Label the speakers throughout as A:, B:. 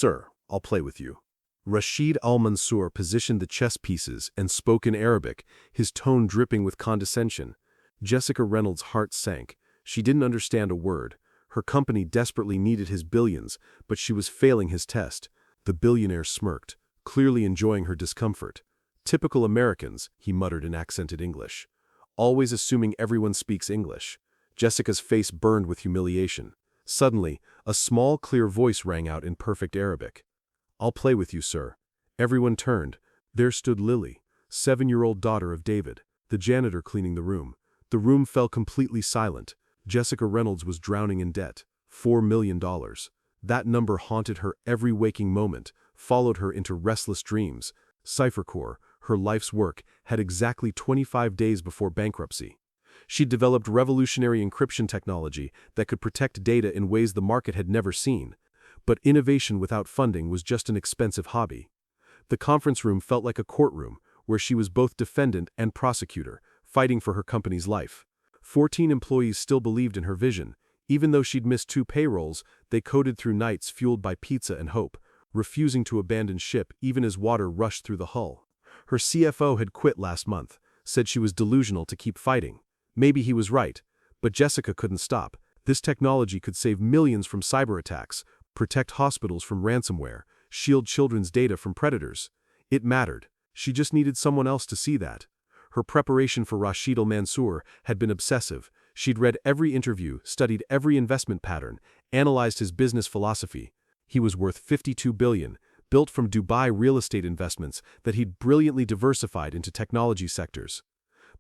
A: Sir, I'll play with you. Rashid al-Mansour positioned the chess pieces and spoke in Arabic, his tone dripping with condescension. Jessica Reynolds' heart sank. She didn't understand a word. Her company desperately needed his billions, but she was failing his test. The billionaire smirked, clearly enjoying her discomfort. Typical Americans, he muttered in accented English. Always assuming everyone speaks English. Jessica's face burned with humiliation. Suddenly, a small, clear voice rang out in perfect Arabic. I'll play with you, sir. Everyone turned. There stood Lily, 7-year-old daughter of David, the janitor cleaning the room. The room fell completely silent. Jessica Reynolds was drowning in debt. $4 million. That number haunted her every waking moment, followed her into restless dreams. CipherCore, her life's work, had exactly 25 days before bankruptcy. She'd developed revolutionary encryption technology that could protect data in ways the market had never seen. But innovation without funding was just an expensive hobby. The conference room felt like a courtroom, where she was both defendant and prosecutor, fighting for her company's life. 14 employees still believed in her vision. Even though she'd missed 2 payrolls, they coded through nights fueled by pizza and hope, refusing to abandon ship even as water rushed through the hull. Her CFO had quit last month, said she was delusional to keep fighting. Maybe he was right, but Jessica couldn't stop. This technology could save millions from cyber attacks, protect hospitals from ransomware, shield children's data from predators. It mattered. She just needed someone else to see that. Her preparation for Rashid al-Mansour had been obsessive. She'd read every interview, studied every investment pattern, analyzed his business philosophy. He was worth $52 billion, built from Dubai real estate investments that he'd brilliantly diversified into technology sectors.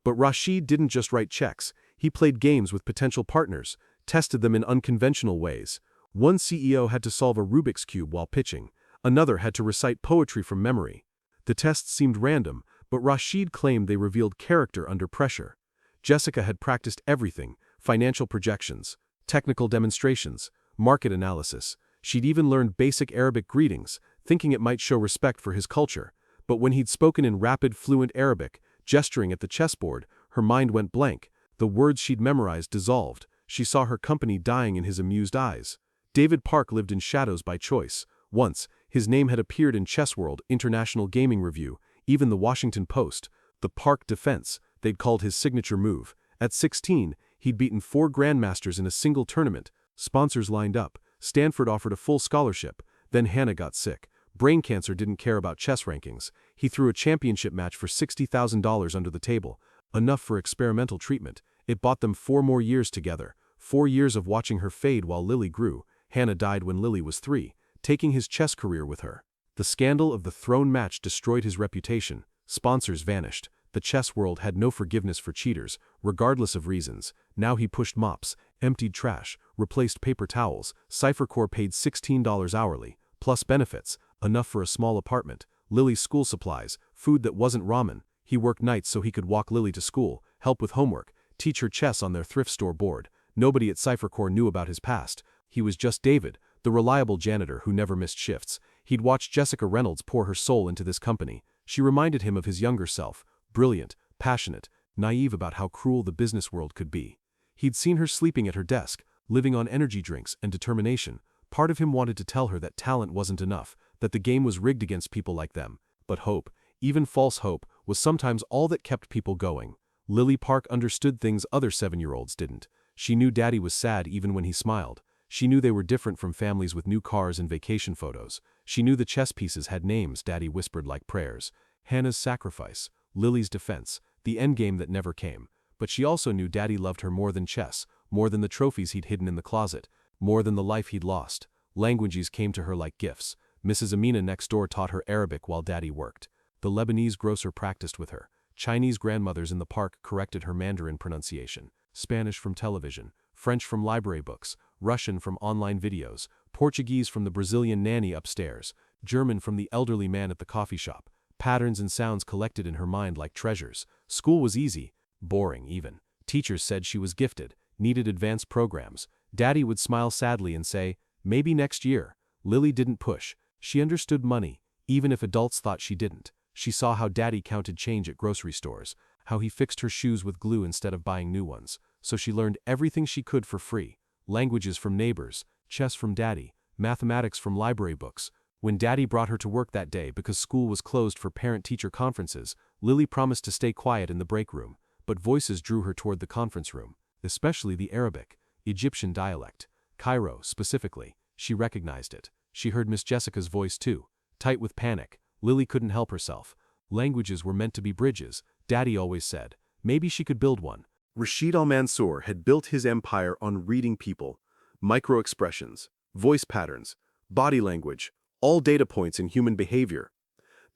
A: But Rashid didn't just write checks. He played games with potential partners, tested them in unconventional ways. One CEO had to solve a Rubik's Cube while pitching. Another had to recite poetry from memory. The tests seemed random, but Rashid claimed they revealed character under pressure. Jessica had practiced everything: financial projections, technical demonstrations, market analysis. She'd even learned basic Arabic greetings, thinking it might show respect for his culture. But when he'd spoken in rapid, fluent Arabic, gesturing at the chessboard, her mind went blank. The words she'd memorized dissolved. She saw her company dying in his amused eyes. David Park lived in shadows by choice. Once, his name had appeared in Chessworld, International Gaming Review, even the Washington Post. The Park defense, they'd called his signature move. At 16, he'd beaten 4 grandmasters in a single tournament. Sponsors lined up. Stanford offered a full scholarship. Then Hannah got sick. Brain cancer didn't care about chess rankings. He threw a championship match for $60,000 under the table. Enough for experimental treatment. It bought them 4 more years together. 4 years of watching her fade while Lily grew. Hannah died when Lily was 3, taking his chess career with her. The scandal of the throne match destroyed his reputation. Sponsors vanished. The chess world had no forgiveness for cheaters, regardless of reasons. Now he pushed mops, emptied trash, replaced paper towels. CipherCore paid $16 hourly, plus benefits, enough for a small apartment, Lily's school supplies, food that wasn't ramen. He worked nights so he could walk Lily to school, help with homework, teach her chess on their thrift store board. Nobody at CipherCore knew about his past. He was just David, the reliable janitor who never missed shifts. He'd watched Jessica Reynolds pour her soul into this company. She reminded him of his younger self, brilliant, passionate, naive about how cruel the business world could be. He'd seen her sleeping at her desk, living on energy drinks and determination. Part of him wanted to tell her that talent wasn't enough, that the game was rigged against people like them. But hope, even false hope, was sometimes all that kept people going. Lily Park understood things other 7-year-olds didn't. She knew Daddy was sad even when he smiled. She knew they were different from families with new cars and vacation photos. She knew the chess pieces had names Daddy whispered like prayers. Hannah's sacrifice, Lily's defense, the endgame that never came. But she also knew Daddy loved her more than chess, more than the trophies he'd hidden in the closet, more than the life he'd lost. Languages came to her like gifts. Mrs. Amina next door taught her Arabic while Daddy worked. The Lebanese grocer practiced with her. Chinese grandmothers in the park corrected her Mandarin pronunciation. Spanish from television, French from library books, Russian from online videos, Portuguese from the Brazilian nanny upstairs, German from the elderly man at the coffee shop. Patterns and sounds collected in her mind like treasures. School was easy, boring even. Teachers said she was gifted, needed advanced programs. Daddy would smile sadly and say, maybe next year. Lily didn't push. She understood money, even if adults thought she didn't. She saw how Daddy counted change at grocery stores, how he fixed her shoes with glue instead of buying new ones. So she learned everything she could for free. Languages from neighbors, chess from Daddy, mathematics from library books. When Daddy brought her to work that day because school was closed for parent-teacher conferences, Lily promised to stay quiet in the break room, but voices drew her toward the conference room, especially the Arabic, Egyptian dialect. Cairo, specifically. She recognized it. She heard Miss Jessica's voice too. Tight with panic, Lily couldn't help herself. Languages were meant to be bridges, Daddy always said. Maybe she could build one. Rashid Al-Mansour had built his empire on reading people, micro-expressions, voice patterns, body language, all data points in human behavior.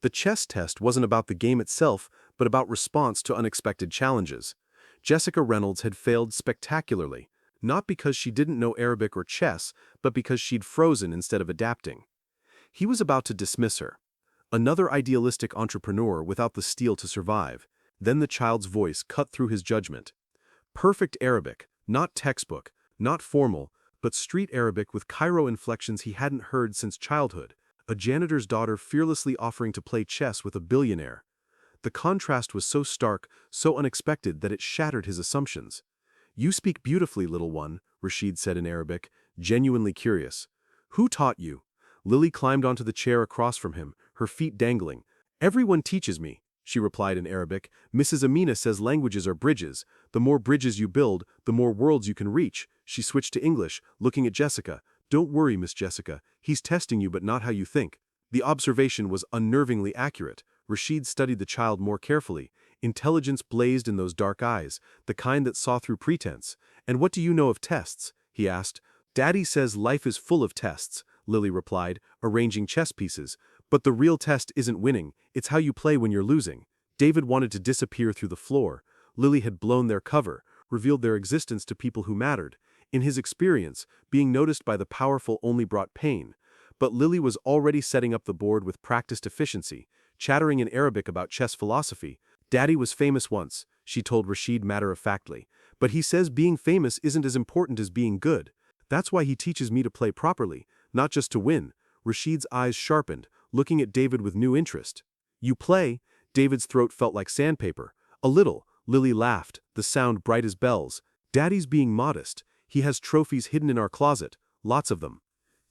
A: The chess test wasn't about the game itself, but about response to unexpected challenges. Jessica Reynolds had failed spectacularly, not because she didn't know Arabic or chess, but because she'd frozen instead of adapting. He was about to dismiss her. Another idealistic entrepreneur without the steel to survive. Then the child's voice cut through his judgment. Perfect Arabic, not textbook, not formal, but street Arabic with Cairo inflections he hadn't heard since childhood. A janitor's daughter fearlessly offering to play chess with a billionaire. The contrast was so stark, so unexpected that it shattered his assumptions. "You speak beautifully, little one," Rashid said in Arabic, genuinely curious. "Who taught you?" Lily climbed onto the chair across from him, her feet dangling. "Everyone teaches me," she replied in Arabic. "Mrs. Amina says languages are bridges. The more bridges you build, the more worlds you can reach." She switched to English, looking at Jessica. "Don't worry, Miss Jessica. He's testing you but not how you think." The observation was unnervingly accurate. Rashid studied the child more carefully. Intelligence blazed in those dark eyes, the kind that saw through pretense. "And what do you know of tests?" he asked. "Daddy says life is full of tests," Lily replied, arranging chess pieces. "But the real test isn't winning, it's how you play when you're losing." David wanted to disappear through the floor. Lily had blown their cover, revealed their existence to people who mattered. In his experience, being noticed by the powerful only brought pain. But Lily was already setting up the board with practiced efficiency, chattering in Arabic about chess philosophy. "Daddy was famous once," she told Rashid matter-of-factly. "But he says being famous isn't as important as being good. That's why he teaches me to play properly, not just to win." Rashid's eyes sharpened, looking at David with new interest. "You play?" David's throat felt like sandpaper. "A little," Lily laughed, the sound bright as bells. "Daddy's being modest. He has trophies hidden in our closet, lots of them."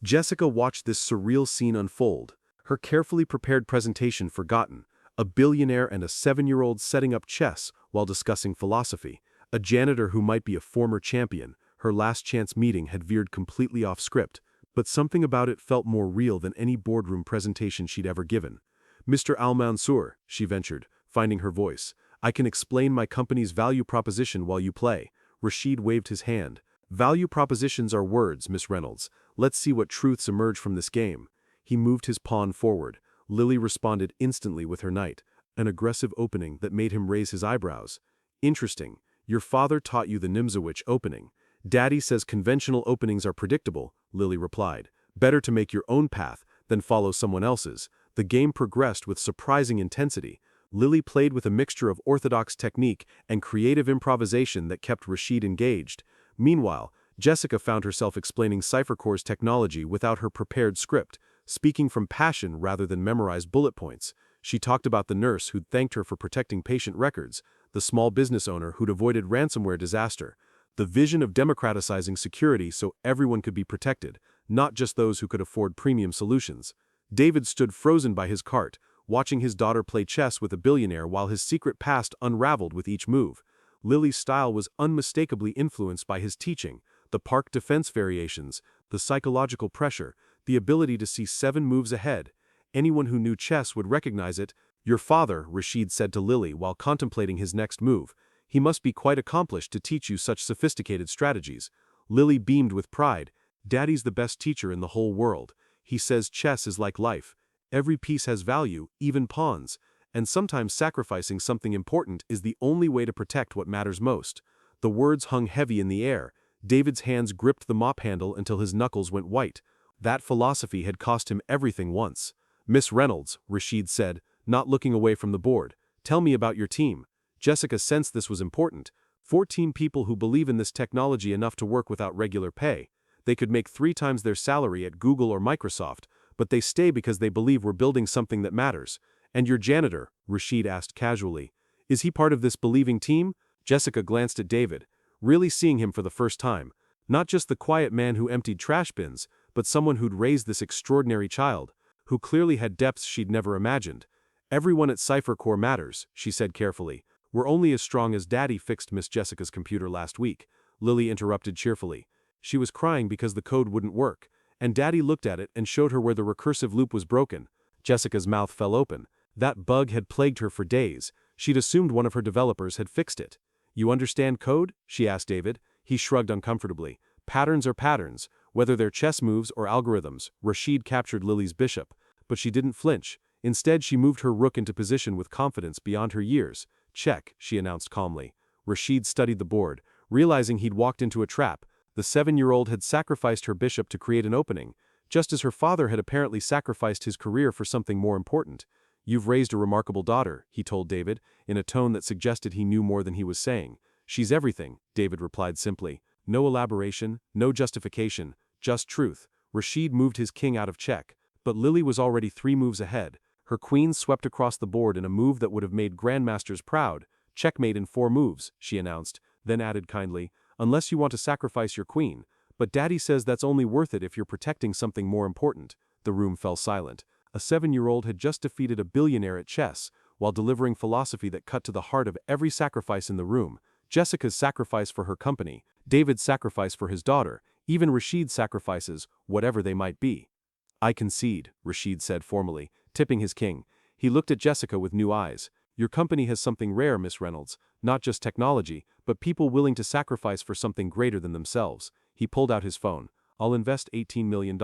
A: Jessica watched this surreal scene unfold, her carefully prepared presentation forgotten. A billionaire and a 7-year-old setting up chess while discussing philosophy. A janitor who might be a former champion. Her last chance meeting had veered completely off script, but something about it felt more real than any boardroom presentation she'd ever given. "Mr. Al-Mansour," she ventured, finding her voice, "I can explain my company's value proposition while you play." Rashid waved his hand. "Value propositions are words, Miss Reynolds. Let's see what truths emerge from this game." He moved his pawn forward. Lily responded instantly with her knight, an aggressive opening that made him raise his eyebrows. "Interesting. Your father taught you the Nimzowitsch opening." "Daddy says conventional openings are predictable," Lily replied. "Better to make your own path than follow someone else's." The game progressed with surprising intensity. Lily played with a mixture of orthodox technique and creative improvisation that kept Rashid engaged. Meanwhile, Jessica found herself explaining CipherCore's technology without her prepared script, speaking from passion rather than memorized bullet points. She talked about the nurse who'd thanked her for protecting patient records, the small business owner who'd avoided ransomware disaster, the vision of democratizing security so everyone could be protected, not just those who could afford premium solutions. David stood frozen by his cart, watching his daughter play chess with a billionaire while his secret past unraveled with each move. Lily's style was unmistakably influenced by his teaching, the park defense variations, the psychological pressure, the ability to see 7 moves ahead. Anyone who knew chess would recognize it. "Your father," Rashid said to Lily while contemplating his next move. "He must be quite accomplished to teach you such sophisticated strategies." Lily beamed with pride. "Daddy's the best teacher in the whole world. He says chess is like life. Every piece has value, even pawns. And sometimes sacrificing something important is the only way to protect what matters most." The words hung heavy in the air. David's hands gripped the mop handle until his knuckles went white. That philosophy had cost him everything once. "Miss Reynolds," Rashid said, not looking away from the board, "tell me about your team." Jessica sensed this was important. 14 people who believe in this technology enough to work without regular pay. They could make 3 times their salary at Google or Microsoft, but they stay because they believe we're building something that matters. "And your janitor?" Rashid asked casually. "Is he part of this believing team?" Jessica glanced at David, really seeing him for the first time. Not just the quiet man who emptied trash bins, but someone who'd raised this extraordinary child, who clearly had depths she'd never imagined. "Everyone at Cipher Core matters," she said carefully. "We're only as strong as Daddy fixed Miss Jessica's computer last week," Lily interrupted cheerfully. She was crying because the code wouldn't work, and Daddy looked at it and showed her where the recursive loop was broken. Jessica's mouth fell open. That bug had plagued her for days. She'd assumed one of her developers had fixed it. "You understand code?" she asked David. He shrugged uncomfortably. "Patterns are patterns, whether they're chess moves or algorithms." Rashid captured Lily's bishop, but she didn't flinch. Instead, she moved her rook into position with confidence beyond her years. "Check," she announced calmly. Rashid studied the board, realizing he'd walked into a trap. The 7-year-old had sacrificed her bishop to create an opening, just as her father had apparently sacrificed his career for something more important. "You've raised a remarkable daughter," he told David, in a tone that suggested he knew more than he was saying. "She's everything," David replied simply. No elaboration, no justification, just truth. Rashid moved his king out of check, but Lily was already 3 moves ahead. Her queen swept across the board in a move that would have made grandmasters proud. "Checkmate in 4 moves," she announced, then added kindly, "unless you want to sacrifice your queen. But Daddy says that's only worth it if you're protecting something more important." The room fell silent. A 7-year-old had just defeated a billionaire at chess, while delivering philosophy that cut to the heart of every sacrifice in the room. Jessica's sacrifice for her company, David's sacrifice for his daughter, even Rashid's sacrifices, whatever they might be. "I concede," Rashid said formally, tipping his king. He looked at Jessica with new eyes. "Your company has something rare, Miss Reynolds. Not just technology, but people willing to sacrifice for something greater than themselves." He pulled out his phone. "I'll invest $18 million,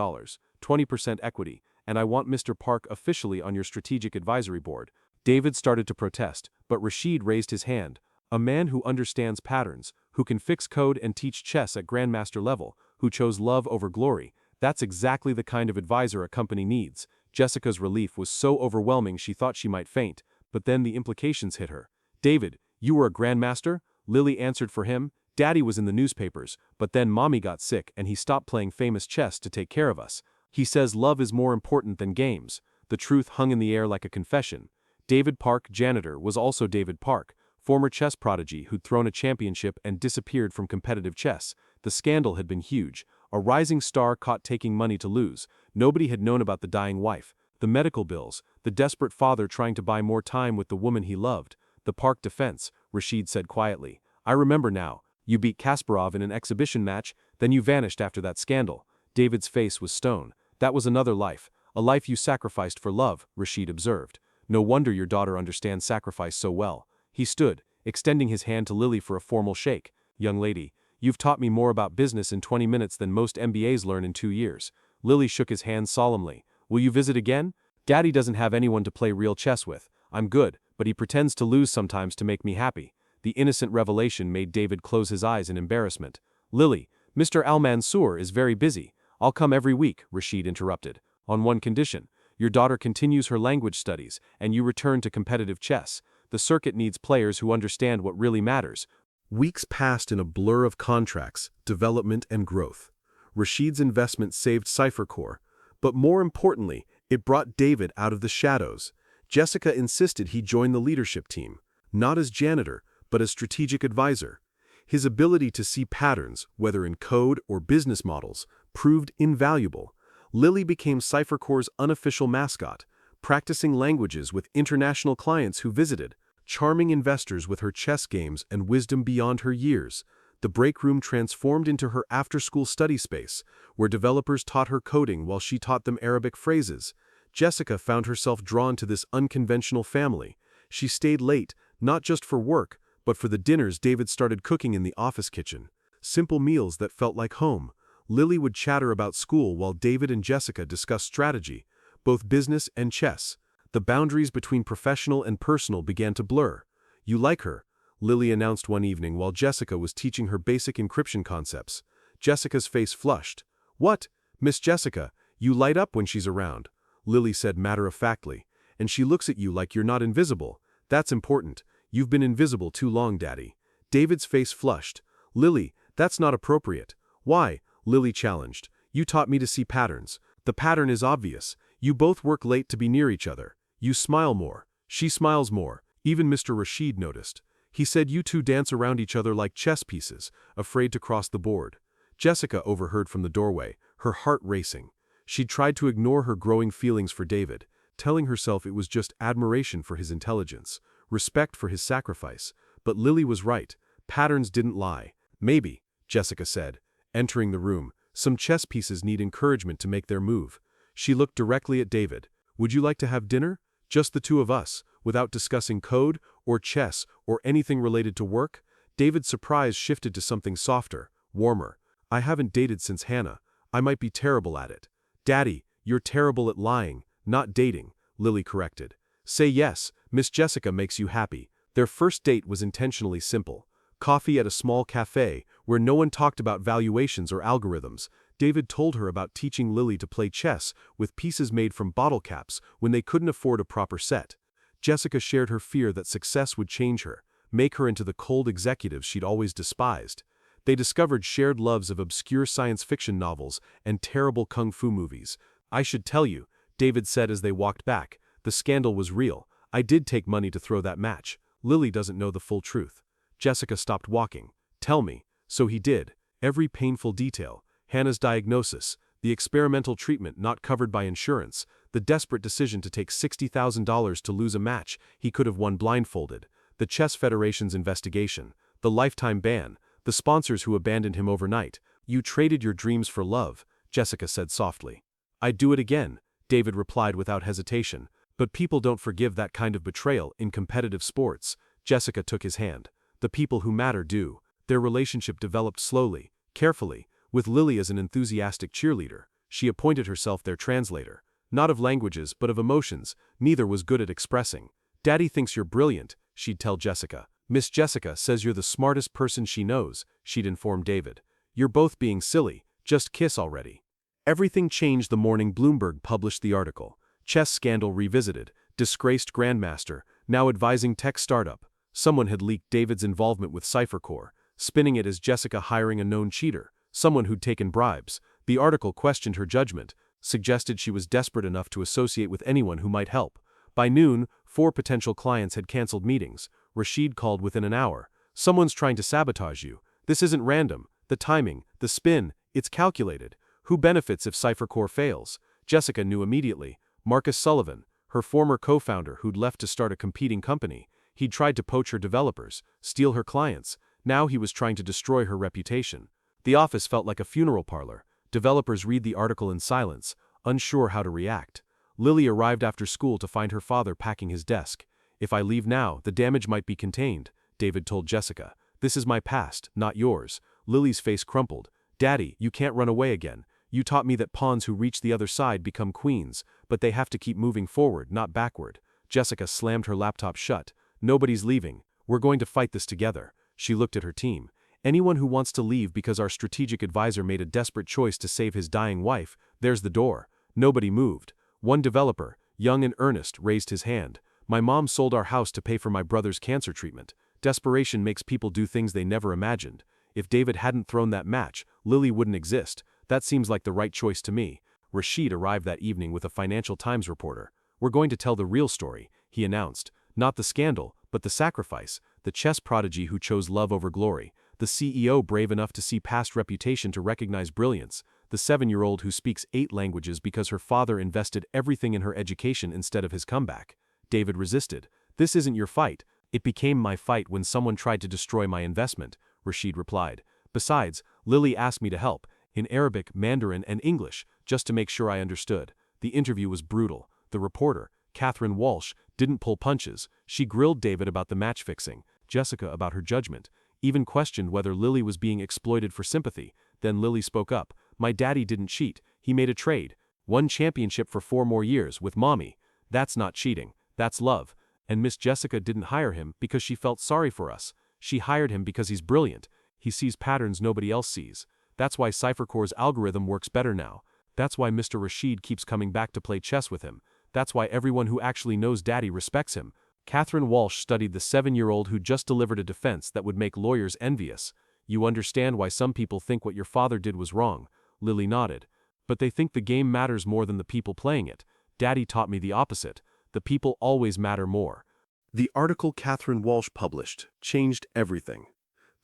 A: 20% equity, and I want Mr. Park officially on your strategic advisory board." David started to protest, but Rashid raised his hand. "A man who understands patterns, who can fix code and teach chess at grandmaster level, who chose love over glory. That's exactly the kind of advisor a company needs." Jessica's relief was so overwhelming she thought she might faint, but then the implications hit her. "David, you were a grandmaster?" Lily answered for him. "Daddy was in the newspapers, but then Mommy got sick and he stopped playing famous chess to take care of us. He says love is more important than games." The truth hung in the air like a confession. David Park, Janitor, was also David Park, former chess prodigy who'd thrown a championship and disappeared from competitive chess. The scandal had been huge. A rising star caught taking money to lose. Nobody had known about the dying wife, the medical bills, the desperate father trying to buy more time with the woman he loved. "The Park defense," Rashid said quietly. "I remember now. You beat Kasparov in an exhibition match, then you vanished after that scandal." David's face was stone. "That was another life. A life you sacrificed for love," Rashid observed. "No wonder your daughter understands sacrifice so well." He stood, extending his hand to Lily for a formal shake. "Young lady, you've taught me more about business in 20 minutes than most MBAs learn in 2 years." Lily shook his hand solemnly. "Will you visit again? Daddy doesn't have anyone to play real chess with. I'm good, but he pretends to lose sometimes to make me happy." The innocent revelation made David close his eyes in embarrassment. "Lily, Mr. Al-Mansour is very busy. I'll come every week," Rashid interrupted. "On one condition. Your daughter continues her language studies, and you return to competitive chess. The circuit needs players who understand what really matters." Weeks passed in a blur of contracts, development, and growth. Rashid's investment saved Cipher Core, but more importantly, it brought David out of the shadows. Jessica insisted he join the leadership team, not as janitor, but as strategic advisor. His ability to see patterns, whether in code or business models, proved invaluable. Lily became Cipher Core's unofficial mascot, practicing languages with international clients who visited, charming investors with her chess games and wisdom beyond her years. The break room transformed into her after-school study space, where developers taught her coding while she taught them Arabic phrases. Jessica found herself drawn to this unconventional family. She stayed late, not just for work, but for the dinners David started cooking in the office kitchen. Simple meals that felt like home. Lily would chatter about school while David and Jessica discussed strategy, both business and chess. The boundaries between professional and personal began to blur. "You like her," Lily announced one evening while Jessica was teaching her basic encryption concepts. Jessica's face flushed. "What? Miss Jessica, you light up when she's around," Lily said matter-of-factly. "And she looks at you like you're not invisible. That's important. You've been invisible too long, Daddy." David's face flushed. "Lily, that's not appropriate." "Why?" Lily challenged. "You taught me to see patterns. The pattern is obvious. You both work late to be near each other. You smile more. She smiles more." Even Mr. Rashid noticed. He said you two dance around each other like chess pieces, afraid to cross the board. Jessica overheard from the doorway, her heart racing. She'd tried to ignore her growing feelings for David, telling herself it was just admiration for his intelligence, respect for his sacrifice. But Lily was right. Patterns didn't lie. Maybe, Jessica said, entering the room, some chess pieces need encouragement to make their move. She looked directly at David. Would you like to have dinner? Just the two of us, without discussing code, or chess, or anything related to work? David's surprise shifted to something softer, warmer. I haven't dated since Hannah. I might be terrible at it. Daddy, you're terrible at lying, not dating, Lily corrected. Say yes, Miss Jessica makes you happy. Their first date was intentionally simple. Coffee at a small cafe, where no one talked about valuations or algorithms. David told her about teaching Lily to play chess with pieces made from bottle caps when they couldn't afford a proper set. Jessica shared her fear that success would change her, make her into the cold executive she'd always despised. They discovered shared loves of obscure science fiction novels and terrible kung fu movies. I should tell you, David said as they walked back, the scandal was real. I did take money to throw that match. Lily doesn't know the full truth. Jessica stopped walking. Tell me. So he did. Every painful detail. Hannah's diagnosis, the experimental treatment not covered by insurance, the desperate decision to take $60,000 to lose a match he could have won blindfolded, the Chess Federation's investigation, the lifetime ban, the sponsors who abandoned him overnight. You traded your dreams for love, Jessica said softly. I'd do it again, David replied without hesitation. But people don't forgive that kind of betrayal in competitive sports. Jessica took his hand. The people who matter do. Their relationship developed slowly, carefully, with Lily as an enthusiastic cheerleader. She appointed herself their translator. Not of languages, but of emotions. Neither was good at expressing. Daddy thinks you're brilliant, she'd tell Jessica. Miss Jessica says you're the smartest person she knows, she'd inform David. You're both being silly. Just kiss already. Everything changed the morning Bloomberg published the article. Chess scandal revisited. Disgraced grandmaster, now advising tech startup. Someone had leaked David's involvement with CipherCore, spinning it as Jessica hiring a known cheater, someone who'd taken bribes. The article questioned her judgment, suggested she was desperate enough to associate with anyone who might help. By noon, 4 potential clients had canceled meetings. Rashid called within an hour. Someone's trying to sabotage you. This isn't random. The timing, the spin, it's calculated. Who benefits if CipherCore fails? Jessica knew immediately. Marcus Sullivan, her former co-founder who'd left to start a competing company. He'd tried to poach her developers, steal her clients. Now he was trying to destroy her reputation. The office felt like a funeral parlor. Developers read the article in silence, unsure how to react. Lily arrived after school to find her father packing his desk. If I leave now, the damage might be contained, David told Jessica. This is my past, not yours. Lily's face crumpled. Daddy, you can't run away again. You taught me that pawns who reach the other side become queens, but they have to keep moving forward, not backward. Jessica slammed her laptop shut. Nobody's leaving. We're going to fight this together. She looked at her team. Anyone who wants to leave because our strategic advisor made a desperate choice to save his dying wife, there's the door. Nobody moved. One developer, young and earnest, raised his hand. My mom sold our house to pay for my brother's cancer treatment. Desperation makes people do things they never imagined. If David hadn't thrown that match, Lily wouldn't exist. That seems like the right choice to me. Rashid arrived that evening with a Financial Times reporter. We're going to tell the real story, he announced. Not the scandal, but the sacrifice. The chess prodigy who chose love over glory. The CEO brave enough to see past reputation to recognize brilliance. The 7-year-old who speaks 8 languages because her father invested everything in her education instead of his comeback. David resisted. This isn't your fight. It became my fight when someone tried to destroy my investment, Rashid replied. Besides, Lily asked me to help, in Arabic, Mandarin, and English, just to make sure I understood. The interview was brutal. The reporter, Catherine Walsh, didn't pull punches. She grilled David about the match fixing, Jessica about her judgment, even questioned whether Lily was being exploited for sympathy. Then Lily spoke up. My daddy didn't cheat. He made a trade. Won championship for 4 more years, with mommy. That's not cheating. That's love. And Miss Jessica didn't hire him because she felt sorry for us. She hired him because he's brilliant. He sees patterns nobody else sees. That's why CipherCore's algorithm works better now. That's why Mr. Rashid keeps coming back to play chess with him. That's why everyone who actually knows Daddy respects him. Catherine Walsh studied the 7-year-old who just delivered a defense that would make lawyers envious. You understand why some people think what your father did was wrong. Lily nodded. But they think the game matters more than the people playing it. Daddy taught me the opposite. The people always matter more. The article Catherine Walsh published changed everything.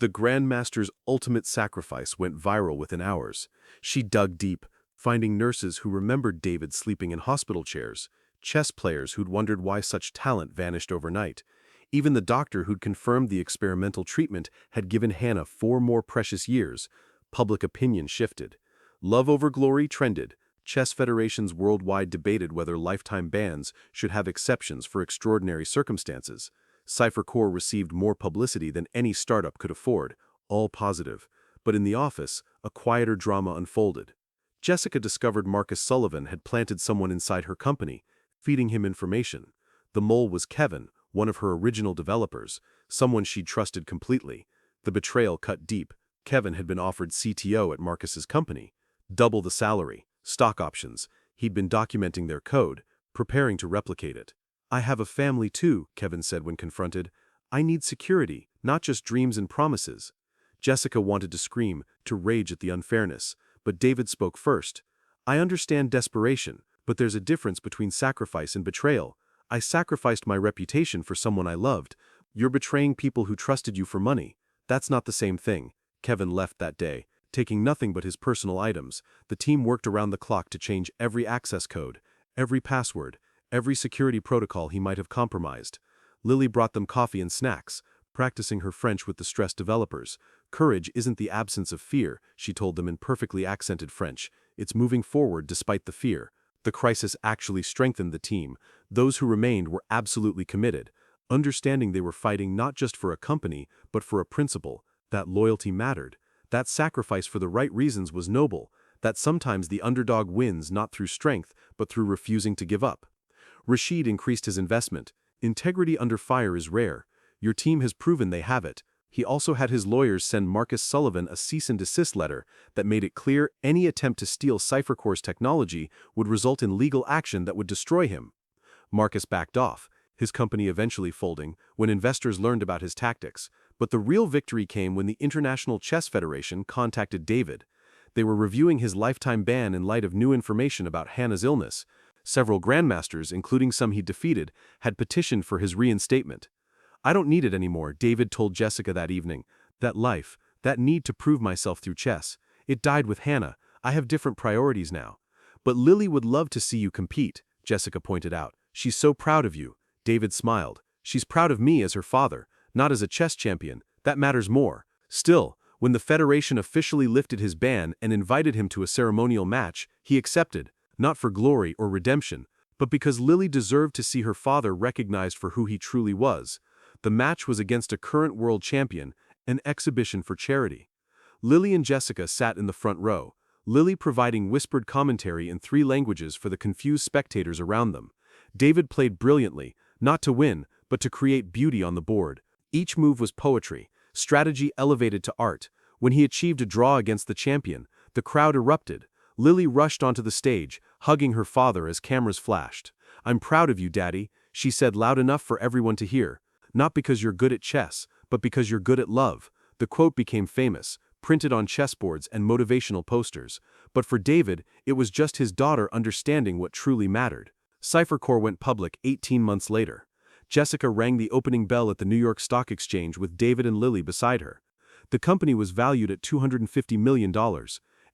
A: The Grandmaster's ultimate sacrifice went viral within hours. She dug deep, finding nurses who remembered David sleeping in hospital chairs, chess players who'd wondered why such talent vanished overnight. Even the doctor who'd confirmed the experimental treatment had given Hannah 4 more precious years. Public opinion shifted. Love over glory trended. Chess federations worldwide debated whether lifetime bans should have exceptions for extraordinary circumstances. CipherCore received more publicity than any startup could afford, all positive. But in the office, a quieter drama unfolded. Jessica discovered Marcus Sullivan had planted someone inside her company, feeding him information. The mole was Kevin, one of her original developers, someone she'd trusted completely. The betrayal cut deep. Kevin had been offered CTO at Marcus's company. Double the salary, stock options. He'd been documenting their code, preparing to replicate it. "I have a family too," Kevin said when confronted. "I need security, not just dreams and promises." Jessica wanted to scream, to rage at the unfairness, but David spoke first. "I understand desperation, but there's a difference between sacrifice and betrayal. I sacrificed my reputation for someone I loved. You're betraying people who trusted you for money. That's not the same thing." Kevin left that day, taking nothing but his personal items. The team worked around the clock to change every access code, every password, every security protocol he might have compromised. Lily brought them coffee and snacks, practicing her French with the stressed developers. "Courage isn't the absence of fear," she told them in perfectly accented French. "It's moving forward despite the fear." The crisis actually strengthened the team. Those who remained were absolutely committed, understanding they were fighting not just for a company, but for a principle. That loyalty mattered. That sacrifice for the right reasons was noble. That sometimes the underdog wins not through strength, but through refusing to give up. Rashid increased his investment. Integrity under fire is rare. Your team has proven they have it. He also had his lawyers send Marcus Sullivan a cease and desist letter that made it clear any attempt to steal CipherCore's technology would result in legal action that would destroy him. Marcus backed off, his company eventually folding when investors learned about his tactics. But the real victory came when the International Chess Federation contacted David. They were reviewing his lifetime ban in light of new information about Hannah's illness. Several grandmasters, including some he defeated, had petitioned for his reinstatement. "I don't need it anymore," David told Jessica that evening. "That life, that need to prove myself through chess, it died with Hannah. I have different priorities now." "But Lily would love to see you compete," Jessica pointed out. "She's so proud of you." David smiled. "She's proud of me as her father, not as a chess champion. That matters more." Still, when the Federation officially lifted his ban and invited him to a ceremonial match, he accepted, not for glory or redemption, but because Lily deserved to see her father recognized for who he truly was. The match was against a current world champion, an exhibition for charity. Lily and Jessica sat in the front row, Lily providing whispered commentary in 3 languages for the confused spectators around them. David played brilliantly, not to win, but to create beauty on the board. Each move was poetry, strategy elevated to art. When he achieved a draw against the champion, the crowd erupted. Lily rushed onto the stage, hugging her father as cameras flashed. "I'm proud of you, Daddy," she said loud enough for everyone to hear. "Not because you're good at chess, but because you're good at love." The quote became famous, printed on chessboards and motivational posters. But for David, it was just his daughter understanding what truly mattered. CipherCore went public 18 months later. Jessica rang the opening bell at the New York Stock Exchange with David and Lily beside her. The company was valued at $250 million.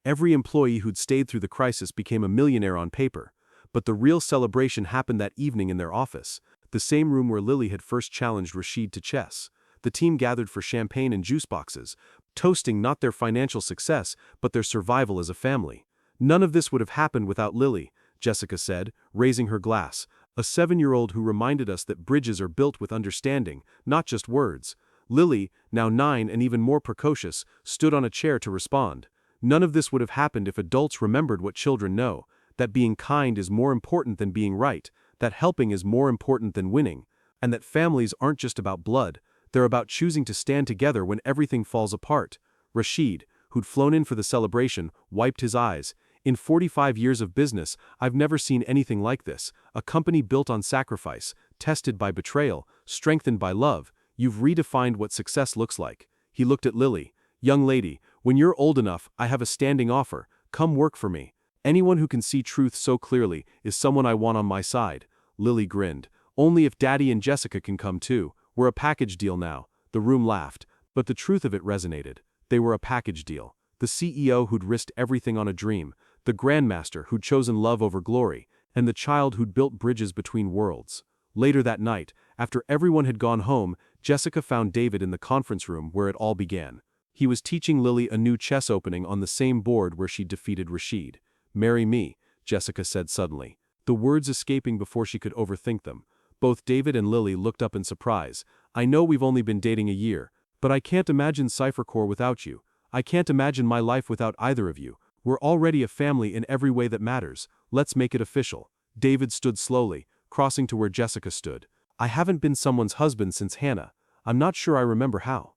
A: Every employee who'd stayed through the crisis became a millionaire on paper. But the real celebration happened that evening in their office, the same room where Lily had first challenged Rashid to chess. The team gathered for champagne and juice boxes, toasting not their financial success, but their survival as a family. "None of this would have happened without Lily," Jessica said, raising her glass. "A 7-year-old who reminded us that bridges are built with understanding, not just words." Lily, now 9 and even more precocious, stood on a chair to respond. "None of this would have happened if adults remembered what children know, that being kind is more important than being right, that helping is more important than winning, and that families aren't just about blood, they're about choosing to stand together when everything falls apart." Rashid, who'd flown in for the celebration, wiped his eyes. "In 45 years of business, I've never seen anything like this. A company built on sacrifice, tested by betrayal, strengthened by love. You've redefined what success looks like." He looked at Lily. "Young lady, when you're old enough, I have a standing offer. Come work for me. Anyone who can see truth so clearly is someone I want on my side." Lily grinned. "Only if Daddy and Jessica can come too. We're a package deal now." The room laughed, but the truth of it resonated. They were a package deal. The CEO who'd risked everything on a dream, the grandmaster who'd chosen love over glory, and the child who'd built bridges between worlds. Later that night, after everyone had gone home, Jessica found David in the conference room where it all began. He was teaching Lily a new chess opening on the same board where she'd defeated Rashid. "Marry me," Jessica said suddenly, the words escaping before she could overthink them. Both David and Lily looked up in surprise. "I know we've only been dating a year, but I can't imagine Cyphercore without you. I can't imagine my life without either of you. We're already a family in every way that matters. Let's make it official." David stood slowly, crossing to where Jessica stood. "I haven't been someone's husband since Hannah. I'm not sure I remember how."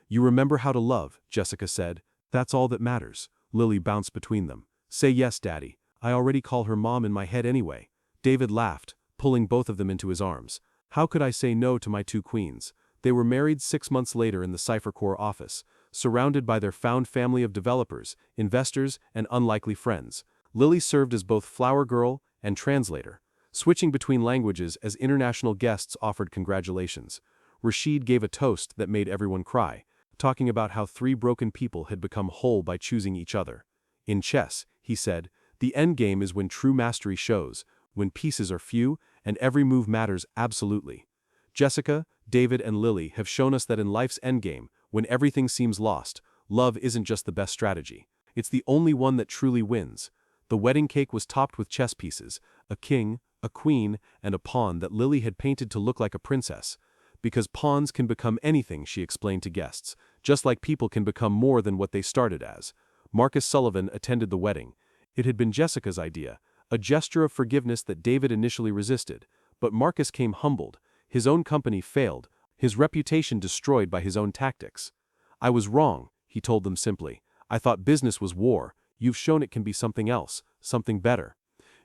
A: "You remember how to love," Jessica said. "That's all that matters." Lily bounced between them. "Say yes, Daddy. I already call her Mom in my head anyway." David laughed, pulling both of them into his arms. "How could I say no to my two queens?" They were married 6 months later in the Cyphercore office, surrounded by their found family of developers, investors, and unlikely friends. Lily served as both flower girl and translator, switching between languages as international guests offered congratulations. Rashid gave a toast that made everyone cry, talking about how 3 broken people had become whole by choosing each other. "In chess," he said, "the endgame is when true mastery shows, when pieces are few and every move matters absolutely." Jessica, David, and Lily have shown us that in life's endgame, when everything seems lost, love isn't just the best strategy. It's the only one that truly wins. The wedding cake was topped with chess pieces, a king, a queen, and a pawn that Lily had painted to look like a princess. "Because pawns can become anything," she explained to guests, "just like people can become more than what they started as." Marcus Sullivan attended the wedding. It had been Jessica's idea, a gesture of forgiveness that David initially resisted, but Marcus came humbled. His own company failed, his reputation destroyed by his own tactics. "I was wrong," he told them simply. "I thought business was war. You've shown it can be something else, something better."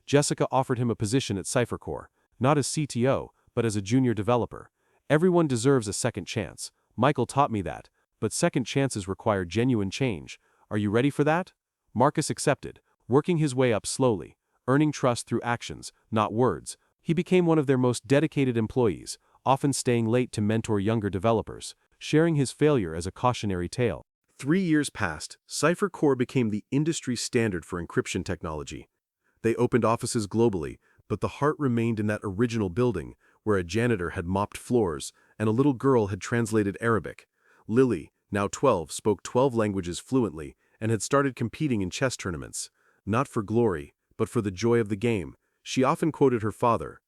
A: Jessica offered him a position at Cyphercore, not as CTO, but as a junior developer. "Everyone deserves a second chance. Michael taught me that, but second chances require genuine change. Are you ready for that?" Marcus accepted, working his way up slowly, earning trust through actions, not words. He became one of their most dedicated employees, often staying late to mentor younger developers, sharing his failure as a cautionary tale. 3 years passed. Cyphercore became the industry standard for encryption technology. They opened offices globally, but the heart remained in that original building, where a janitor had mopped floors and a little girl had translated Arabic. Lily, now 12, spoke 12 languages fluently and had started competing in chess tournaments. Not for glory, but for the joy of the game. She often quoted her father,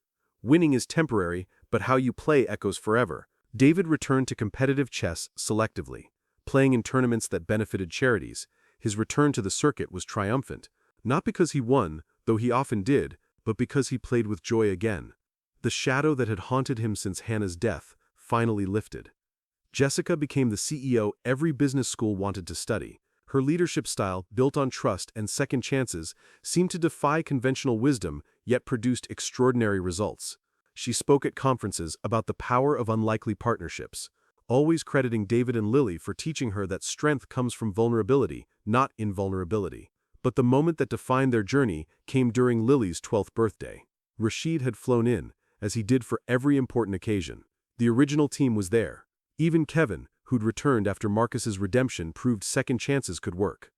A: "Winning is temporary, but how you play echoes forever." David returned to competitive chess selectively, playing in tournaments that benefited charities. His return to the circuit was triumphant, not because he won, though he often did, but because he played with joy again. The shadow that had haunted him since Hannah's death finally lifted. Jessica became the CEO every business school wanted to study. Her leadership style, built on trust and second chances, seemed to defy conventional wisdom, yet produced extraordinary results. She spoke at conferences about the power of unlikely partnerships, always crediting David and Lily for teaching her that strength comes from vulnerability, not invulnerability. But the moment that defined their journey came during Lily's 12th birthday. Rashid had flown in, as he did for every important occasion. The original team was there. Even Kevin, who'd returned after Marcus's redemption, proved second chances could work.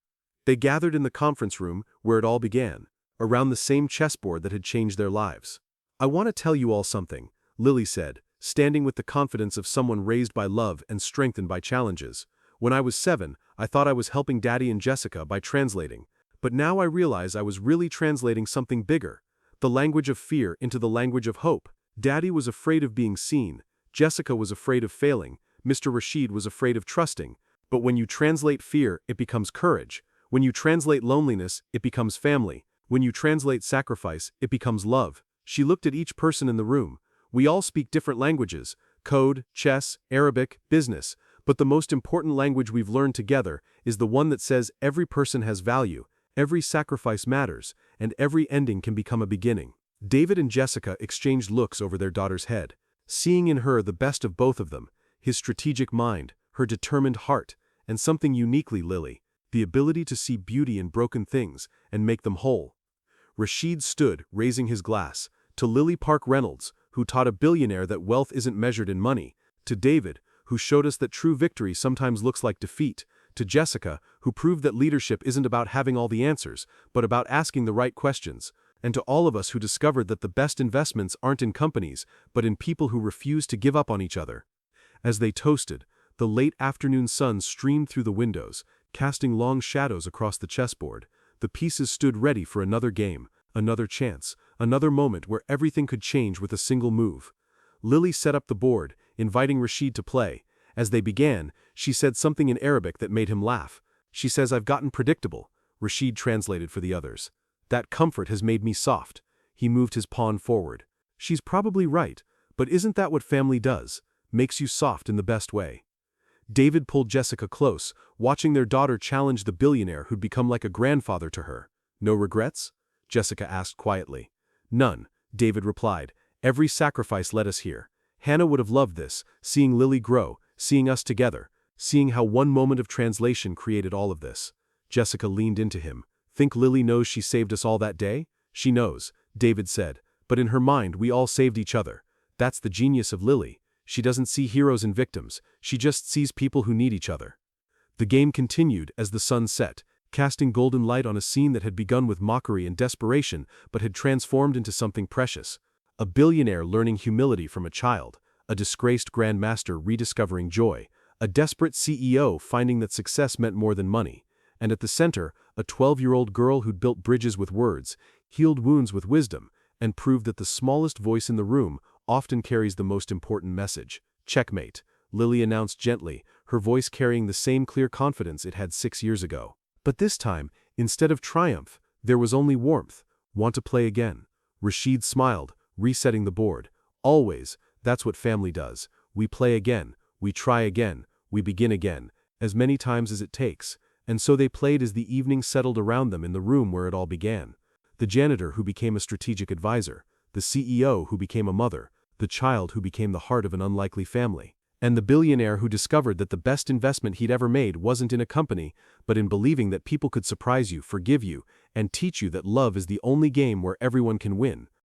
A: They gathered in the conference room where it all began, around the same chessboard that had changed their lives. "I want to tell you all something," Lily said, standing with the confidence of someone raised by love and strengthened by challenges. "When I was 7, I thought I was helping Daddy and Jessica by translating. But now I realize I was really translating something bigger, the language of fear into the language of hope. Daddy was afraid of being seen, Jessica was afraid of failing, Mr. Rashid was afraid of trusting. But when you translate fear, it becomes courage. When you translate loneliness, it becomes family. When you translate sacrifice, it becomes love." She looked at each person in the room. "We all speak different languages, code, chess, Arabic, business, but the most important language we've learned together is the one that says every person has value, every sacrifice matters, and every ending can become a beginning." David and Jessica exchanged looks over their daughter's head, seeing in her the best of both of them, his strategic mind, her determined heart, and something uniquely Lily, the ability to see beauty in broken things and make them whole. Rashid stood, raising his glass, to Lily Park Reynolds, who taught a billionaire that wealth isn't measured in money, to David, who showed us that true victory sometimes looks like defeat, to Jessica, who proved that leadership isn't about having all the answers, but about asking the right questions, and to all of us who discovered that the best investments aren't in companies, but in people who refuse to give up on each other. As they toasted, the late afternoon sun streamed through the windows, casting long shadows across the chessboard. The pieces stood ready for another game, another chance, another moment where everything could change with a single move. Lily set up the board, inviting Rashid to play. As they began, she said something in Arabic that made him laugh. She says, "I've gotten predictable," Rashid translated for the others. "That comfort has made me soft." He moved his pawn forward. "She's probably right, but isn't that what family does? Makes you soft in the best way." David pulled Jessica close, watching their daughter challenge the billionaire who'd become like a grandfather to her. "No regrets?" Jessica asked quietly. "None," David replied. "Every sacrifice led us here. Hannah would have loved this, seeing Lily grow, seeing us together, seeing how one moment of translation created all of this." Jessica leaned into him. "Think Lily knows she saved us all that day?" "She knows," David said, "but in her mind we all saved each other. That's the genius of Lily. She doesn't see heroes and victims, she just sees people who need each other." The game continued as the sun set, casting golden light on a scene that had begun with mockery and desperation but had transformed into something precious. A billionaire learning humility from a child, a disgraced grandmaster rediscovering joy, a desperate CEO finding that success meant more than money, and at the center, a 12-year-old girl who'd built bridges with words, healed wounds with wisdom, and proved that the smallest voice in the room often carries the most important message. "Checkmate," Lily announced gently, her voice carrying the same clear confidence it had 6 years ago. But this time, instead of triumph, there was only warmth. "Want to play again?" Rashid smiled, resetting the board. "Always, that's what family does. We play again, we try again, we begin again, as many times as it takes." And so they played as the evening settled around them in the room where it all began. The janitor who became a strategic advisor, the CEO who became a mother, the child who became the heart of an unlikely family, and the billionaire who discovered that the best investment he'd ever made wasn't in a company, but in believing that people could surprise you, forgive you, and teach you that love is the only game where everyone can win.